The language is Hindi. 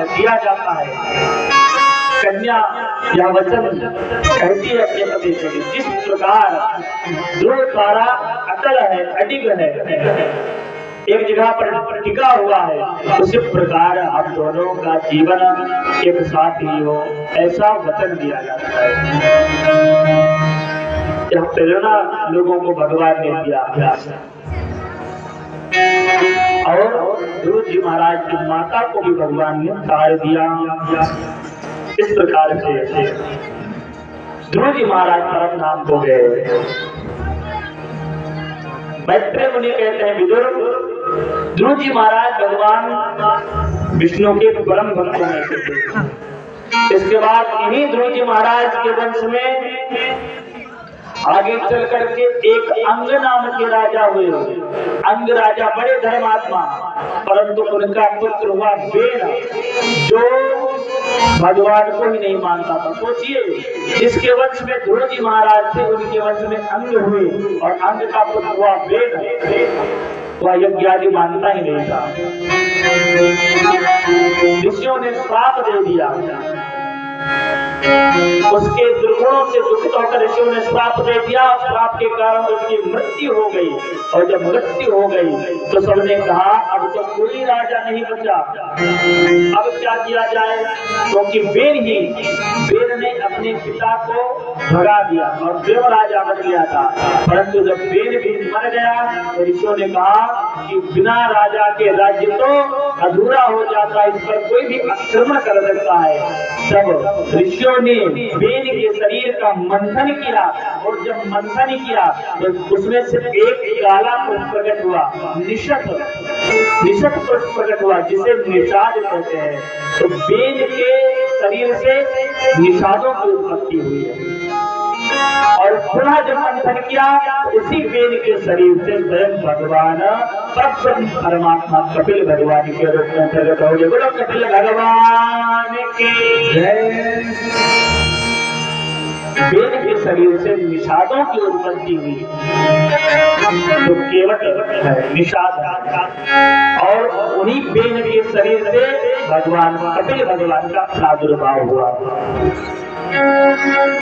दिया जाता है। कन्या या वचन कहती है अपने पति से, जिस प्रकार ध्रुव तारा अटल है, अडिग है, एक जगह पर टिका हुआ है, उसी प्रकार हम दोनों का जीवन एक साथ ही हो, ऐसा वचन दिया जाता है। यह प्रेरणा लोगों को भगवान ने दिया। और ध्रुव जी महाराज की माता को भी भगवान ने तार दिया। इस प्रकार से ध्रुव जी महाराज परम नाम हो गए। मैत्रेय मुनि कहते हैं, विदुर, ध्रुव जी महाराज भगवान विष्णु के परम भक्तों में से थे। इसके बाद इन्हीं ध्रुव जी महाराज के वंश में आगे चल करके एक अंग नाम के राजा हुए। अंग राजा बड़े धर्मात्मा, परंतु उनका पुत्र हुआ बेन, जो भगवान को ही नहीं मानता था। सोचिए, जिसके वंश में ध्रुव जी महाराज थे, उनके वंश में अंग हुए, और अंग का पुत्र हुआ बेन, वह यज्ञ आदि मानता ही नहीं था। ऋषियों ने श्राप दे दिया। उसके दुर्गुणों से दुखित होकर ऋषियों ने श्राप दे दिया। श्राप के कारण उसकी मृत्यु हो गई, और जब मृत्यु हो गई तो सबने कहा अब तो कोई राजा नहीं बचा, अब क्या किया जाए, क्योंकि बेन ने अपने पिता को भगा दिया और देव राजा बन गया था। परंतु जब बेन भी मर गया तो ऋषियों ने कहा कि बिना राजा के राज्य तो अधूरा हो जाता, इस पर कोई भी आक्रमण कर सकता है। तब ऋषियों ने बेन के शरीर का मंथन किया, और जब मंथन किया तो उसमें से एक काला पुष्प प्रकट हुआ, निषद पुष्प प्रकट हुआ, जिसे निषाद कहते हैं। तो बेन के शरीर से निषादों की उत्पत्ति हुई है। और पुनः जब मंथन किया, उसी बेन के शरीर से स्वयं भगवान परमात्मा कपिल भगवान के रूप में प्रकट हो गए। बोलो कपिल भगवान की जय। बेन के शरीर से निषादों की उत्पत्ति हुई, तो केवट निषाद, और उन्हीं बेन के शरीर से भगवान कपिल भगवान का प्रादुर्भाव हुआ।